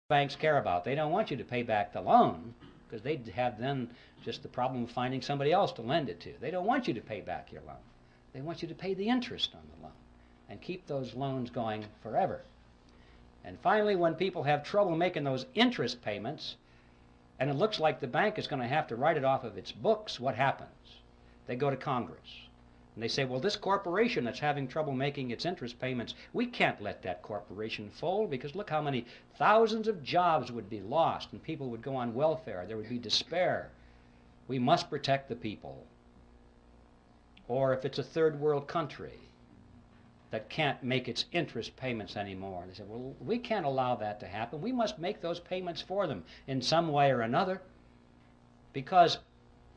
banks care about. They don't want you to pay back the loan because they'd have then just the problem of finding somebody else to lend it to. They don't want you to pay back your loan. They want you to pay the interest on the loan and keep those loans going forever. And finally, when people have trouble making those interest payments, and it looks like the bank is going to have to write it off of its books, what happens? They go to Congress. And they say, well, this corporation that's having trouble making its interest payments, we can't let that corporation fold because look how many thousands of jobs would be lost and people would go on welfare. There would be despair. We must protect the people. Or if it's a third world country that can't make its interest payments anymore, they say, well, we can't allow that to happen. We must make those payments for them in some way or another. Because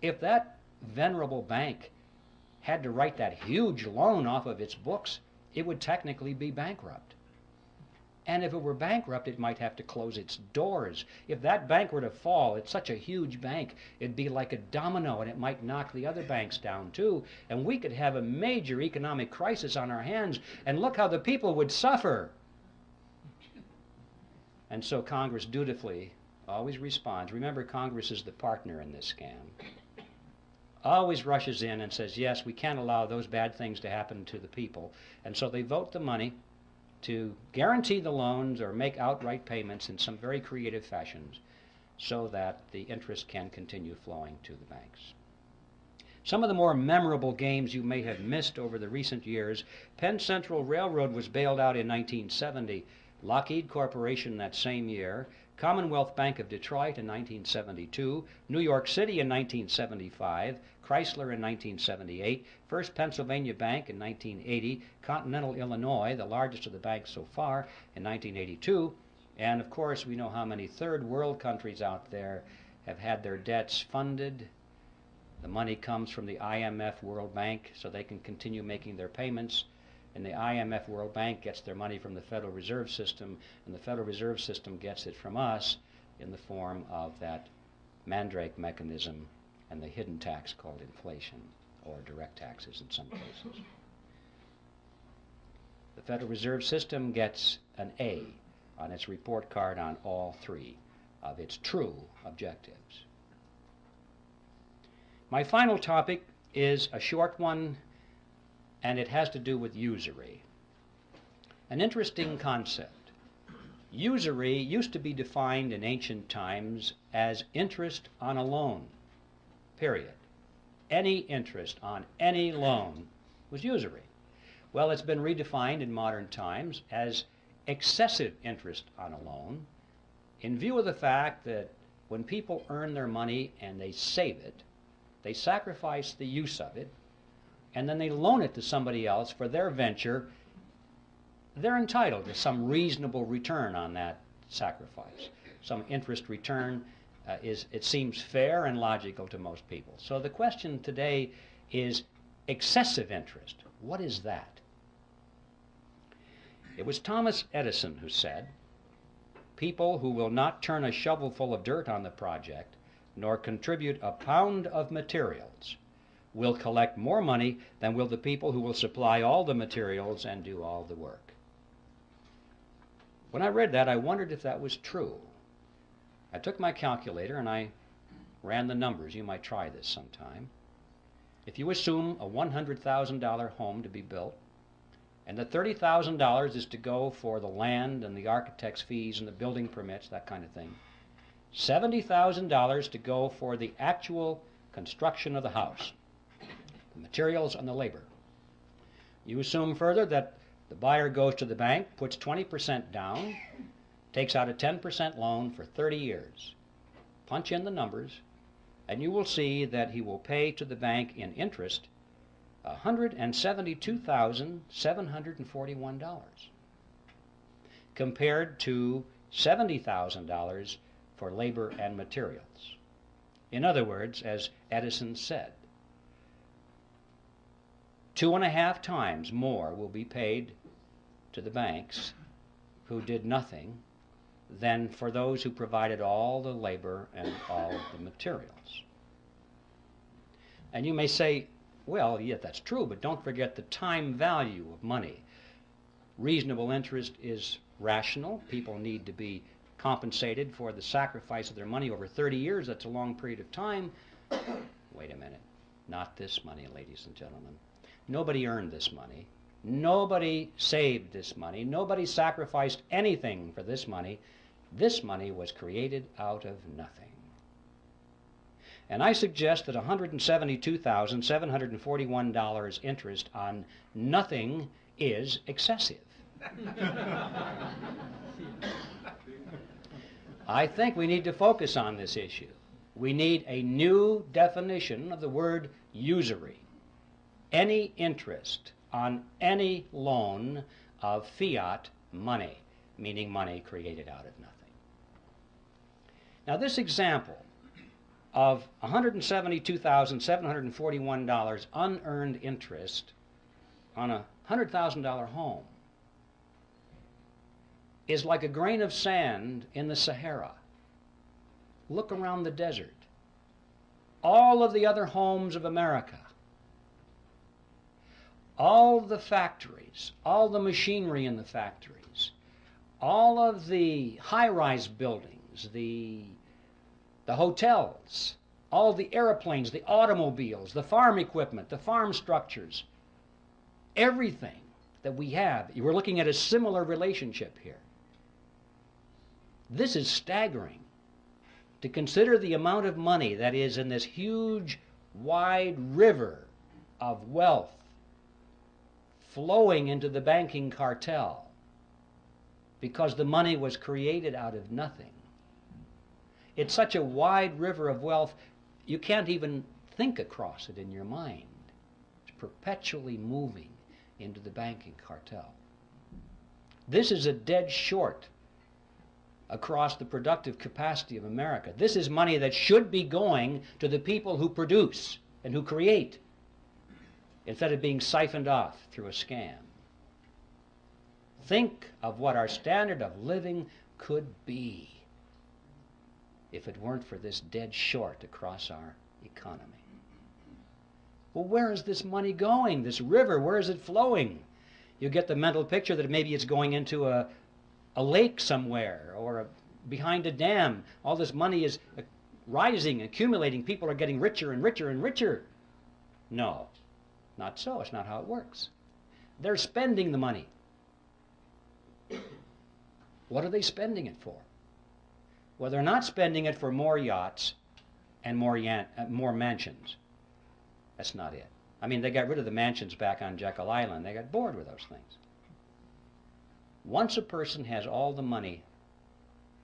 if that venerable bank had to write that huge loan off of its books, it would technically be bankrupt. And if it were bankrupt, it might have to close its doors. If that bank were to fall, it's such a huge bank, it'd be like a domino, and it might knock the other banks down too. And we could have a major economic crisis on our hands, and look how the people would suffer. And so Congress dutifully always responds. Remember, Congress is the partner in this scam. Always rushes in and says, yes, we can't allow those bad things to happen to the people. And so they vote the money to guarantee the loans or make outright payments in some very creative fashions so that the interest can continue flowing to the banks. Some of the more memorable games you may have missed over the recent years: Penn Central Railroad was bailed out in 1970, Lockheed Corporation that same year, Commonwealth Bank of Detroit in 1972, New York City in 1975, Chrysler in 1978, First Pennsylvania Bank in 1980, Continental Illinois, the largest of the banks so far, in 1982, and of course we know how many third world countries out there have had their debts funded. The money comes from the IMF World Bank so they can continue making their payments. And the IMF World Bank gets their money from the Federal Reserve System, and the Federal Reserve System gets it from us in the form of that mandrake mechanism and the hidden tax called inflation, or direct taxes in some cases. The Federal Reserve System gets an A on its report card on all three of its true objectives. My final topic is a short one, and it has to do with usury. An interesting concept. Usury used to be defined in ancient times as interest on a loan, period. Any interest on any loan was usury. Well, it's been redefined in modern times as excessive interest on a loan in view of the fact that when people earn their money and they save it, they sacrifice the use of it, and then they loan it to somebody else for their venture. They're entitled to some reasonable return on that sacrifice. Some interest return it seems fair and logical to most people. So the question today is excessive interest. What is that? It was Thomas Edison who said, "People who will not turn a shovelful of dirt on the project, nor contribute a pound of materials, will collect more money than will the people who will supply all the materials and do all the work." When I read that, I wondered if that was true. I took my calculator and I ran the numbers. You might try this sometime. If you assume a $100,000 home to be built, and the $30,000 is to go for the land and the architect's fees and the building permits, that kind of thing, $70,000 to go for the actual construction of the house, the materials and the labor. You assume further that the buyer goes to the bank, puts 20% down, takes out a 10% loan for 30 years. Punch in the numbers, and you will see that he will pay to the bank in interest $172,741 compared to $70,000 for labor and materials. In other words, as Edison said, 2.5 times more will be paid to the banks who did nothing than for those who provided all the labor and all the materials. And you may say, well, yeah, that's true, but don't forget the time value of money. Reasonable interest is rational. People need to be compensated for the sacrifice of their money over 30 years. That's a long period of time. Wait a minute. Not this money, ladies and gentlemen. Nobody earned this money. Nobody saved this money. Nobody sacrificed anything for this money. This money was created out of nothing. And I suggest that $172,741 interest on nothing is excessive. I think we need to focus on this issue. We need a new definition of the word usury. Any interest on any loan of fiat money, meaning money created out of nothing. Now this example of $172,741 unearned interest on a $100,000 home is like a grain of sand in the Sahara. Look around the desert. All of the other homes of America, all the factories, all the machinery in the factories, all of the high-rise buildings, the hotels, all the airplanes, the automobiles, the farm equipment, the farm structures, everything that we have, we're looking at a similar relationship here. This is staggering. To consider the amount of money that is in this huge, wide river of wealth flowing into the banking cartel because the money was created out of nothing. It's such a wide river of wealth, you can't even think across it in your mind. It's perpetually moving into the banking cartel. This is a dead short across the productive capacity of America. This is money that should be going to the people who produce and who create, instead of being siphoned off through a scam. Think of what our standard of living could be if it weren't for this dead short across our economy. Well, where is this money going? This river, where is it flowing? You get the mental picture that maybe it's going into a lake somewhere or behind a dam. All this money is rising, accumulating. People are getting richer and richer and richer. No, not so. It's not how it works. They're spending the money. What are they spending it for? Well, they're not spending it for more yachts and more mansions. That's not it. I mean, they got rid of the mansions back on Jekyll Island. They got bored with those things. Once a person has all the money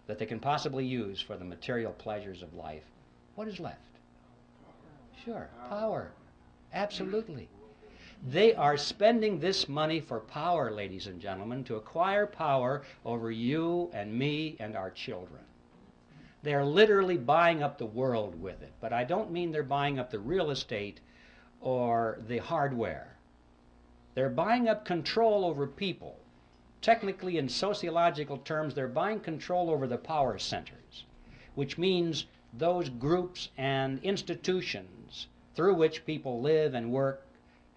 that they can possibly use for the material pleasures of life, what is left? Sure, power. Absolutely. They are spending this money for power, ladies and gentlemen, to acquire power over you and me and our children. They are literally buying up the world with it. But I don't mean they're buying up the real estate or the hardware. They're buying up control over people. Technically, in sociological terms, they're buying control over the power centers, which means those groups and institutions through which people live and work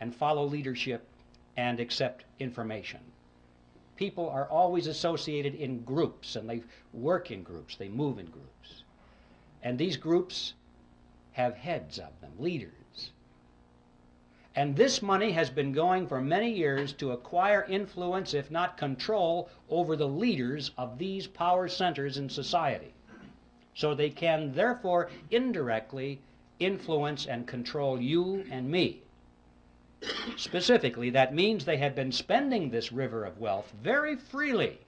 and follow leadership and accept information. People are always associated in groups, and they work in groups, they move in groups. And these groups have heads of them, leaders. And this money has been going for many years to acquire influence, if not control, over the leaders of these power centers in society. So they can therefore indirectly influence and control you and me. Specifically, that means they have been spending this river of wealth very freely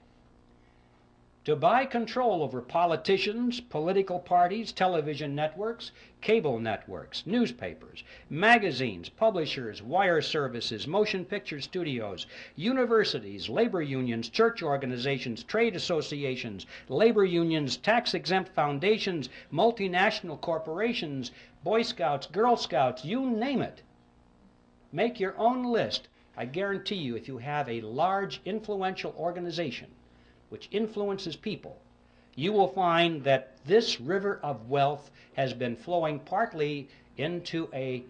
to buy control over politicians, political parties, television networks, cable networks, newspapers, magazines, publishers, wire services, motion picture studios, universities, labor unions, church organizations, trade associations, labor unions, tax-exempt foundations, multinational corporations, Boy Scouts, Girl Scouts, you name it. Make your own list. I guarantee you, if you have a large, influential organization which influences people, you will find that this river of wealth has been flowing partly into a